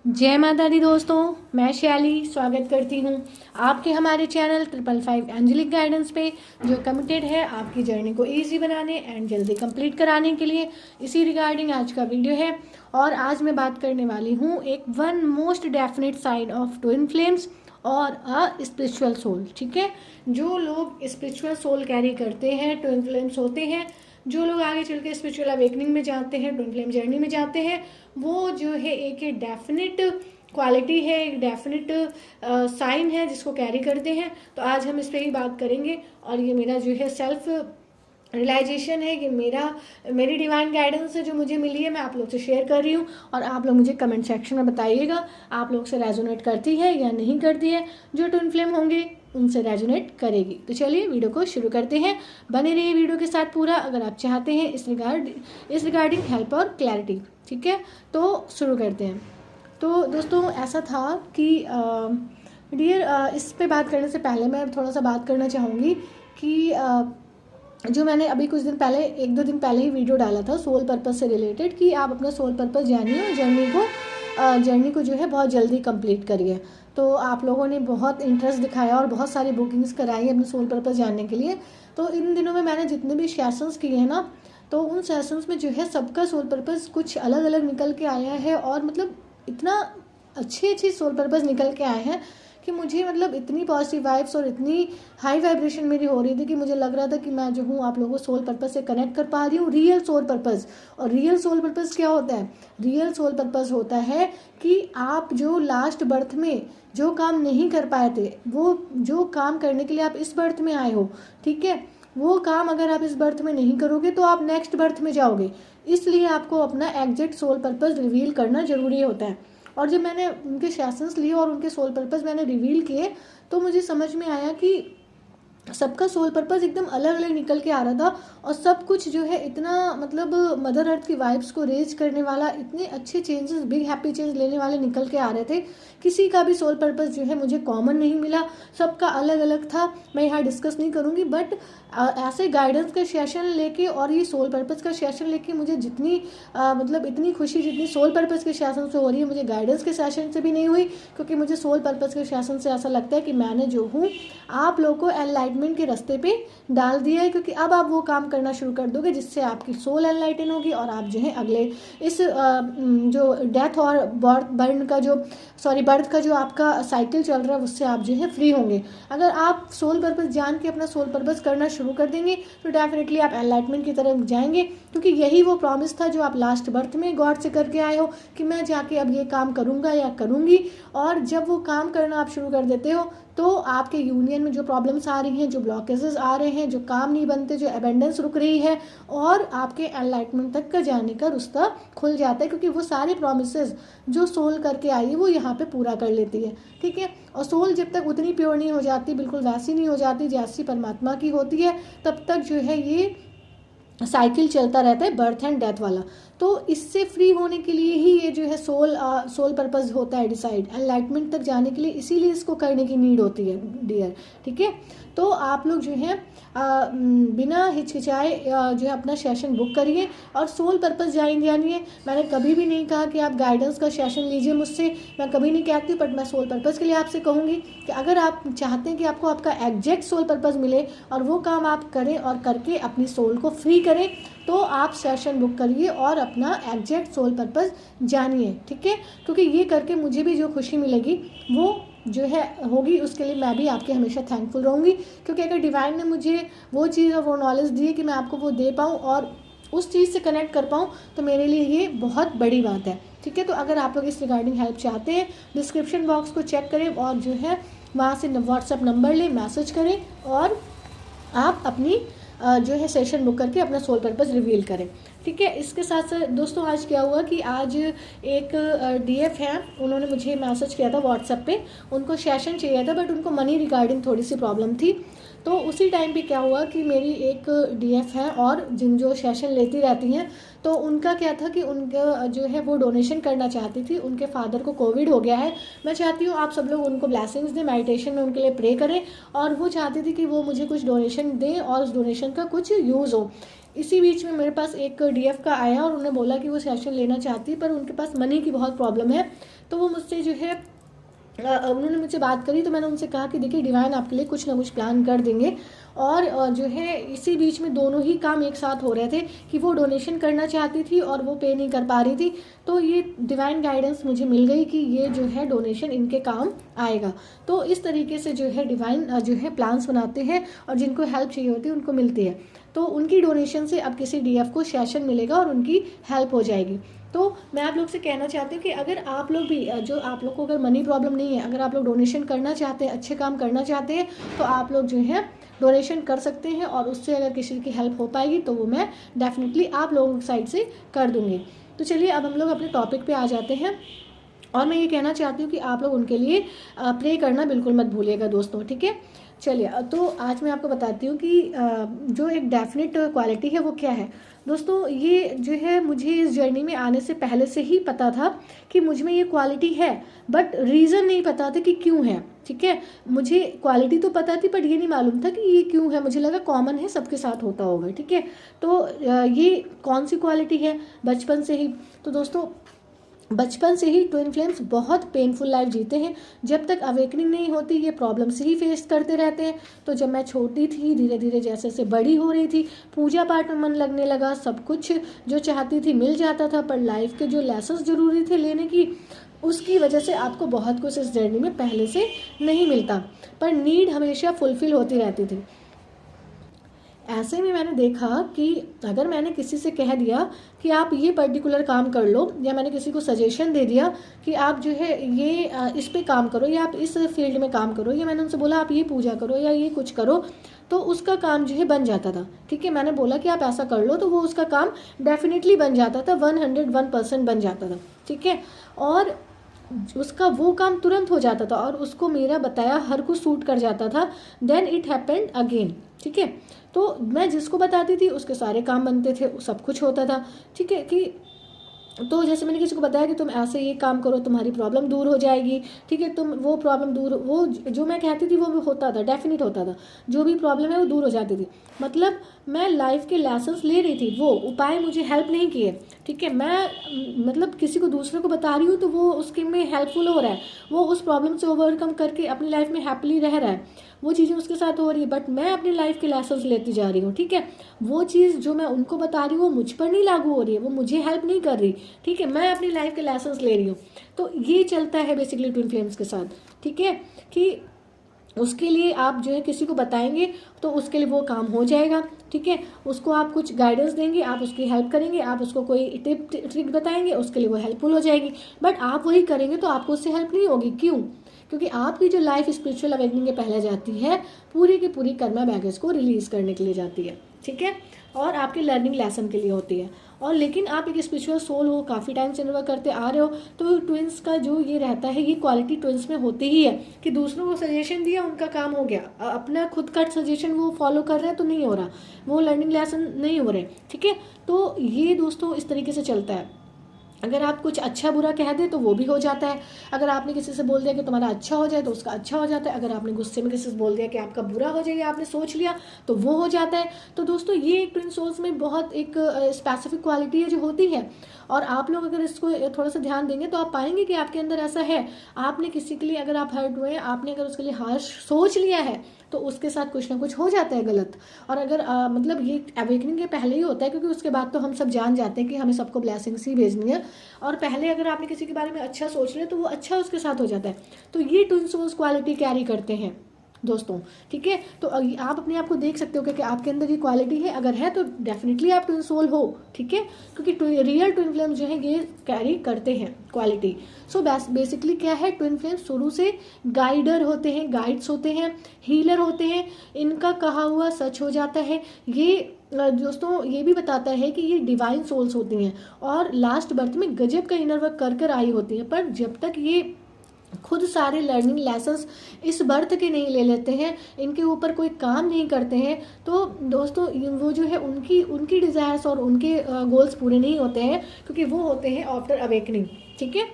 जय माता दी दोस्तों, मैं शैली स्वागत करती हूँ आपके हमारे चैनल 555 एंजेलिक गाइडेंस पे, जो कमिटेड है आपकी जर्नी को इजी बनाने एंड जल्दी कंप्लीट कराने के लिए। इसी रिगार्डिंग आज का वीडियो है और आज मैं बात करने वाली हूँ एक one most definite sign of twin flames और अ स्पिरिचुअल सोल। ठीक है, जो लोग स्पिरिचुअल सोल कैरी करते हैं, ट्विन फ्लेम्स होते हैं, जो लोग आगे चल के स्पिरिचुअल अवेकनिंग में जाते हैं, ट्विन फ्लेम जर्नी में जाते हैं, वो जो है एक डेफिनेट क्वालिटी है, एक डेफिनेट साइन है जिसको कैरी करते हैं। तो आज हम इस पर ही बात करेंगे और ये मेरा जो है सेल्फ रियलाइजेशन है कि मेरी डिवाइन गाइडेंस है जो मुझे मिली है, मैं आप लोग से शेयर कर रही हूँ और आप लोग मुझे कमेंट सेक्शन में बताइएगा आप लोग से रेजोनेट करती है या नहीं करती है। जो ट्विन फ्लेम होंगे उनसे रेजोनेट करेगी। तो चलिए वीडियो को शुरू करते हैं, बने रहिए वीडियो के साथ पूरा अगर आप चाहते हैं इस रिगार्डिंग हेल्प और क्लैरिटी। ठीक है, तो शुरू करते हैं। तो दोस्तों ऐसा था कि डियर इस पे बात करने से पहले मैं थोड़ा सा बात करना चाहूँगी कि जो मैंने अभी कुछ दिन पहले, एक दो दिन पहले ही वीडियो डाला था सोल पर्पस से रिलेटेड कि आप अपना सोल पर्पस जानिए और जर्नी को जो है बहुत जल्दी कंप्लीट करिए। तो आप लोगों ने बहुत इंटरेस्ट दिखाया और बहुत सारी बुकिंग्स कराई अपने सोल पर्पस जानने के लिए। तो इन दिनों में मैंने जितने भी सेशंस किए हैं ना, तो उन सेशंस में जो है सबका सोल पर्पस कुछ अलग अलग निकल के आया है और मतलब इतना अच्छे सोल पर्पस निकल के आए हैं कि मुझे मतलब इतनी पॉजिटिव वाइब्स और इतनी हाई वाइब्रेशन मेरी हो रही थी कि मुझे लग रहा था कि मैं जो हूँ आप लोगों को सोल पर्पस से कनेक्ट कर पा रही हूँ, रियल सोल पर्पस। और रियल सोल पर्पस क्या होता है? रियल सोल पर्पस होता है कि आप जो लास्ट बर्थ में जो काम नहीं कर पाए थे, वो जो काम करने के लिए आप इस बर्थ में आए हो, ठीक है, वो काम अगर आप इस बर्थ में नहीं करोगे तो आप नेक्स्ट बर्थ में जाओगे। इसलिए आपको अपना एग्जैक्ट सोल पर्पस रिवील करना जरूरी होता है। और जब मैंने उनके सेशंस लिए और उनके सोल पर्पस मैंने रिवील किए तो मुझे समझ में आया कि सबका सोल पर्पस एकदम अलग अलग निकल के आ रहा था और सब कुछ जो है इतना मतलब मदर अर्थ की वाइब्स को रेज करने वाला, इतने अच्छे चेंजेस, बिग हैप्पी चेंज लेने वाले निकल के आ रहे थे। किसी का भी सोल पर्पस जो है मुझे कॉमन नहीं मिला, सबका अलग अलग था। मैं यहाँ डिस्कस नहीं करूँगी, बट ऐसे गाइडेंस का सेशन लेके और ये सोल पर्पस का सेशन लेके मुझे जितनी मतलब इतनी खुशी जितनी सोल पर्पस के सेशन से हो रही है, मुझे गाइडेंस के सेशन से भी नहीं हुई। क्योंकि मुझे सोल पर्पस के सेशन से ऐसा लगता है कि मैंने जो हूँ आप लोगों को एनलाइटमेंट के रास्ते पे डाल दिया है। क्योंकि अब आप वो काम करना शुरू कर दोगे जिससे आपकी सोल एनलाइटन होगी और आप जो है अगले इस जो डेथ और बर्थ का जो आपका साइकिल चल रहा है उससे आप जो है फ्री होंगे। अगर आप सोल पर्पस जान के अपना सोल पर्पस करना शुरू कर देंगे तो डेफिनेटली आप एनलाइटमेंट की तरफ जाएंगे। क्योंकि यही वो प्रॉमिस था जो आप लास्ट बर्थ में गॉड से करके आए हो कि मैं जाके अब ये काम करूँगा या करूँगी। और जब वो काम करना आप शुरू कर देते हो तो आपके यूनियन में जो प्रॉब्लम्स आ रही हैं, जो ब्लॉकेजेस आ रहे हैं, जो काम नहीं बनते, जो एबेंडेंस रुक रही है, और आपके एनलाइटमेंट तक का जाने का रास्ता खुल जाता है। क्योंकि वो सारे प्रॉमिसेस जो सोल करके आई है वो यहाँ पे पूरा कर लेती है। ठीक है, और सोल जब तक उतनी प्योर नहीं हो जाती, बिल्कुल वैसी नहीं हो जाती जैसी परमात्मा की होती है, तब तक जो है ये साइकिल चलता रहता है बर्थ एंड डेथ वाला। तो इससे फ्री होने के लिए ही ये जो है सोल पर्पस होता है डिसाइड, एनलाइटमेंट तक जाने के लिए, इसीलिए इसको करने की नीड होती है डियर। ठीक है, तो आप लोग जो है बिना हिचकिचाए जो है अपना सेशन बुक करिए और सोल पर्पस जानिए। मैंने कभी भी नहीं कहा कि आप गाइडेंस का सेशन लीजिए मुझसे, मैं कभी नहीं कहती, बट मैं सोल पर्पस के लिए आपसे कहूँगी कि अगर आप चाहते हैं कि आपको आपका एग्जैक्ट सोल पर्पस मिले और वो काम आप करें और करके अपनी सोल को फ्री करें, तो आप सेशन बुक करिए और अपना एग्जैक्ट सोल पर्पस जानिए। ठीक है, क्योंकि ये करके मुझे भी जो खुशी मिलेगी वो जो है होगी, उसके लिए मैं भी आपके हमेशा थैंकफुल रहूँगी। क्योंकि अगर डिवाइन ने मुझे वो चीज़ और वो नॉलेज दी है कि मैं आपको वो दे पाऊँ और उस चीज़ से कनेक्ट कर पाऊँ, तो मेरे लिए ये बहुत बड़ी बात है। ठीक है, तो अगर आप लोग इस रिगार्डिंग हेल्प चाहते हैं, डिस्क्रिप्शन बॉक्स को चेक करें और जो है वहाँ से व्हाट्सएप नंबर लें, मैसेज करें और आप अपनी जो है सेशन बुक करके अपना सोल पर्पस रिवील करें। ठीक है, इसके साथ साथ दोस्तों आज क्या हुआ कि आज एक डीएफ है, उन्होंने मुझे मैसेज किया था व्हाट्सएप पे, उनको सेशन चाहिए था बट उनको मनी रिगार्डिंग थोड़ी सी प्रॉब्लम थी। तो उसी टाइम पे क्या हुआ कि मेरी एक डीएफ है और जो सेशन लेती रहती हैं, तो उनका क्या था कि उनका जो है वो डोनेशन करना चाहती थी। उनके फादर को कोविड हो गया है। मैं चाहती हूँ आप सब लोग उनको ब्लेसिंग्स दें, मेडिटेशन में उनके लिए प्रे करें, और वो चाहती थी कि वो मुझे कुछ डोनेशन दें और उस डोनेशन का कुछ यूज़ हो। इसी बीच में मेरे पास एक डीएफ का आया और उन्होंने बोला कि वो सेशन लेना चाहती है पर उनके पास मनी की बहुत प्रॉब्लम है। तो वो मुझसे जो है उन्होंने मुझसे बात करी, तो मैंने उनसे कहा कि देखिए डिवाइन आपके लिए कुछ ना कुछ प्लान कर देंगे। और जो है इसी बीच में दोनों ही काम एक साथ हो रहे थे कि वो डोनेशन करना चाहती थी और वो पे नहीं कर पा रही थी। तो ये डिवाइन गाइडेंस मुझे मिल गई कि ये जो है डोनेशन इनके काम आएगा। तो इस तरीके से जो है डिवाइन जो है प्लान्स बनाते हैं और जिनको हेल्प चाहिए होती है उनको मिलती है। तो उनकी डोनेशन से अब किसी डीएफ को सेशन मिलेगा और उनकी हेल्प हो जाएगी। तो मैं आप लोग से कहना चाहती हूँ कि अगर आप लोग भी जो आप लोग को अगर मनी प्रॉब्लम नहीं है, अगर आप लोग डोनेशन करना चाहते हैं, अच्छे काम करना चाहते हैं, तो आप लोग जो है डोनेशन कर सकते हैं और उससे अगर किसी की हेल्प हो पाएगी तो वो मैं डेफिनेटली आप लोगों की साइड से कर दूँगी। तो चलिए अब हम लोग अपने टॉपिक पे आ जाते हैं और मैं ये कहना चाहती हूँ कि आप लोग उनके लिए प्रे करना बिल्कुल मत भूलिएगा दोस्तों, ठीक है। चलिए तो आज मैं आपको बताती हूँ कि जो एक डेफिनेट क्वालिटी है वो क्या है। दोस्तों ये जो है मुझे इस जर्नी में आने से पहले से ही पता था कि मुझ में ये क्वालिटी है, बट रीज़न नहीं पता था कि क्यों है, ठीक है। मुझे क्वालिटी तो पता थी बट ये नहीं मालूम था कि ये क्यों है। मुझे लगा कॉमन है, सबके साथ होता होगा, ठीक है। तो ये कौन सी क्वालिटी है, बचपन से ही। तो दोस्तों बचपन से ही ट्विन फ्लेम्स बहुत पेनफुल लाइफ जीते हैं। जब तक अवेकनिंग नहीं होती ये प्रॉब्लम से ही फेस करते रहते हैं। तो जब मैं छोटी थी, धीरे धीरे जैसे जैसे बड़ी हो रही थी, पूजा पाठ में मन लगने लगा, सब कुछ जो चाहती थी मिल जाता था, पर लाइफ के जो लेसन्स जरूरी थे लेने की, उसकी वजह से आपको बहुत कुछ इस जर्नी में पहले से नहीं मिलता, पर नीड हमेशा फुलफिल होती रहती थी। ऐसे में मैंने देखा कि अगर मैंने किसी से कह दिया कि आप ये पर्टिकुलर काम कर लो, या मैंने किसी को सजेशन दे दिया कि आप जो है ये इस पे काम करो या आप इस फील्ड में काम करो, या मैंने उनसे बोला आप ये पूजा करो या ये कुछ करो, तो उसका काम जो है बन जाता था, ठीक है। मैंने बोला कि आप ऐसा कर लो तो वो उसका काम डेफिनेटली बन जाता था, 101% बन जाता था, ठीक है। और उसका वो काम तुरंत हो जाता था और उसको मेरा बताया हर कुछ सूट कर जाता था। देन इट हैपेंड अगेन, ठीक है। तो मैं जिसको बताती थी उसके सारे काम बनते थे, सब कुछ होता था, ठीक है। कि तो जैसे मैंने किसी को बताया कि तुम ऐसे ये काम करो तुम्हारी प्रॉब्लम दूर हो जाएगी, ठीक है। तुम वो प्रॉब्लम दूर, वो जो मैं कहती थी वो भी होता था, डेफिनेट होता था। जो भी प्रॉब्लम है वो दूर हो जाती थी। मतलब मैं लाइफ के लेसन्स ले रही थी, वो उपाय मुझे हेल्प नहीं किए, ठीक है। मैं मतलब किसी को दूसरे को बता रही हूँ तो वो उसके में हेल्पफुल हो रहा है, वो उस प्रॉब्लम से ओवरकम करके अपनी लाइफ में हैप्पीली रह रहा है, वो चीज़ें उसके साथ हो रही है, बट मैं अपनी लाइफ के लेसन्स लेती जा रही हूँ, ठीक है। वो चीज़ जो मैं उनको बता रही हूँ वो मुझ पर नहीं लागू हो रही है, वो मुझे हेल्प नहीं कर रही, ठीक है। मैं अपनी लाइफ के लेसन्स ले रही हूँ। तो ये चलता है बेसिकली ट्विन फ्लेम्स के साथ, ठीक है। कि उसके लिए आप जो है किसी को बताएंगे तो उसके लिए वो काम हो जाएगा, ठीक है। उसको आप कुछ गाइडेंस देंगे, आप उसकी हेल्प करेंगे, आप उसको कोई टिप ट्रिक बताएंगे, उसके लिए वो हेल्पफुल हो जाएगी। बट आप वही करेंगे तो आपको उससे हेल्प नहीं होगी। क्यों? क्योंकि आपकी जो लाइफ स्पिरिचुअल अवेकनिंग के पहले जाती है, पूरी की पूरी कर्मा बैगेज को रिलीज करने के लिए जाती है, ठीक है, और आपके लर्निंग लेसन के लिए होती है। और लेकिन आप एक स्पिरिचुअल सोल हो, काफ़ी टाइम से वर्क करते आ रहे हो, तो ट्विंस का जो ये रहता है, ये क्वालिटी ट्विंस में होती ही है कि दूसरों को सजेशन दिया, उनका काम हो गया, अपना खुद का सजेशन वो फॉलो कर रहे हैं तो नहीं हो रहा, वो लर्निंग लेसन नहीं हो रहे, ठीक है। तो ये दोस्तों इस तरीके से चलता है। अगर आप कुछ अच्छा बुरा कह दें तो वो भी हो जाता है। अगर आपने किसी से बोल दिया कि तुम्हारा अच्छा हो जाए तो उसका अच्छा हो जाता है। अगर आपने गुस्से में किसी से बोल दिया कि आपका बुरा हो जाएगा, आपने सोच लिया, तो वो हो जाता है। तो दोस्तों ये एक ट्विन सोल्स में बहुत एक स्पेसिफिक क्वालिटी है जो होती है, और आप लोग अगर इसको थोड़ा सा ध्यान देंगे तो आप पाएंगे कि आपके अंदर ऐसा है। आपने किसी के लिए अगर आप हर्ट हुए हैं, आपने अगर उसके लिए हार्श सोच लिया है तो उसके साथ कुछ ना कुछ हो जाता है गलत। और अगर मतलब ये अवेकनिंग के पहले ही होता है, क्योंकि उसके बाद तो हम सब जान जाते हैं कि हमें सबको ब्लेसिंग्स ही भेजनी है, और पहले अगर आपने किसी के बारे में अच्छा सोच लिया तो वो अच्छा उसके साथ हो जाता है। तो ये ट्विन सोल्स क्वालिटी कैरी करते हैं दोस्तों, ठीक है। तो आप अपने आप को देख सकते हो कि आपके अंदर ये क्वालिटी है, अगर है तो डेफिनेटली आप ट्विन सोल हो, ठीक है, क्योंकि रियल ट्विन फ्लेम जो है ये कैरी करते हैं क्वालिटी। सो बेसिकली क्या है, ट्विन फ्लेम शुरू से गाइडर होते हैं, गाइड्स होते हैं, हीलर होते हैं। इनका कहा हुआ सच हो जाता है। ये दोस्तों ये भी बताता है कि ये डिवाइन सोल्स होती हैं और लास्ट बर्थ में गजब का इनर वर्क कर आई होती हैं, पर जब तक ये खुद सारे लर्निंग लेसन्स इस बर्थ के नहीं ले लेते हैं, इनके ऊपर कोई काम नहीं करते हैं, तो दोस्तों वो जो है उनकी डिज़ायर्स और उनके गोल्स पूरे नहीं होते हैं, क्योंकि वो होते हैं आफ्टर अवेकनिंग, ठीक है।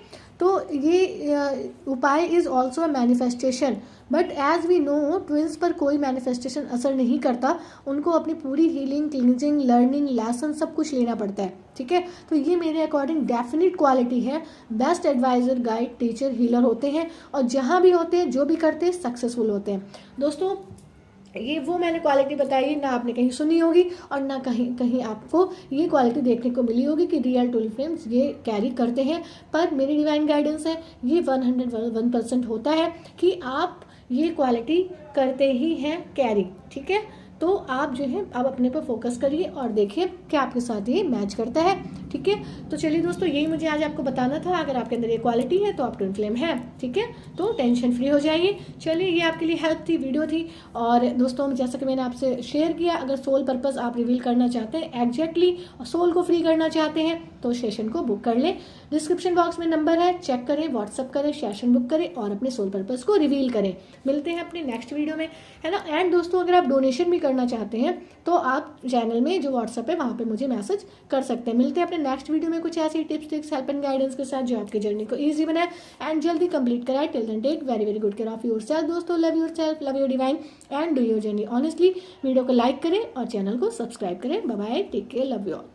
तो ये उपाय is also a manifestation, but as we know twins पर कोई मैनिफेस्टेशन असर नहीं करता, उनको अपनी पूरी हीलिंग, क्लिनजिंग, लर्निंग, लेसन सब कुछ लेना पड़ता है, ठीक है। तो ये मेरे अकॉर्डिंग डेफिनेट क्वालिटी है। Best adviser, guide, teacher, healer होते हैं, और जहाँ भी होते हैं, जो भी करते हैं, सक्सेसफुल होते हैं। दोस्तों ये वो मैंने क्वालिटी बताई, ना आपने कहीं सुनी होगी और ना कहीं कहीं आपको ये क्वालिटी देखने को मिली होगी कि रियल ट्विन फ्लेम्स ये कैरी करते हैं। पर मेरी डिवाइन गाइडेंस है, ये 101% होता है कि आप ये क्वालिटी करते ही हैं कैरी, ठीक है। तो आप जो है आप अपने पर फोकस करिए और देखिए कि आपके साथ ये मैच करता है, ठीक है। तो चलिए दोस्तों, यही मुझे आज आपको बताना था। अगर आपके अंदर ये क्वालिटी है तो आप ट्विन फ्लेम है, ठीक है, तो टेंशन फ्री हो जाइए। चलिए, ये आपके लिए हेल्प थी, वीडियो थी। और दोस्तों, जैसा कि मैंने आपसे शेयर किया, अगर सोल पर्पस आप रिवील करना चाहते हैं एग्जैक्टली और सोल को फ्री करना चाहते हैं तो सेशन को बुक कर लें। डिस्क्रिप्शन बॉक्स में नंबर है, चेक करें, व्हाट्सअप करें, सेशन बुक करें और अपने सोल पर्पस को रिवील करें। मिलते हैं अपने नेक्स्ट वीडियो में, है ना। एंड दोस्तों, अगर आप डोनेशन भी करना चाहते हैं तो आप चैनल में जो व्हाट्सएप है वहाँ पे मुझे मैसेज कर सकते हैं। मिलते हैं अपने नेक्स्ट वीडियो में कुछ ऐसी tips, tricks, help and guidance के साथ जो आपकी जर्नी को ईजी बनाए एंड जल्दी कंप्लीट कराए। Till then take very very good care of yourself दोस्तों। Love yourself, love your divine and do your journey honestly. Video को लाइक करें और चैनल को सब्सक्राइब करें। Bye bye, take care, love you all.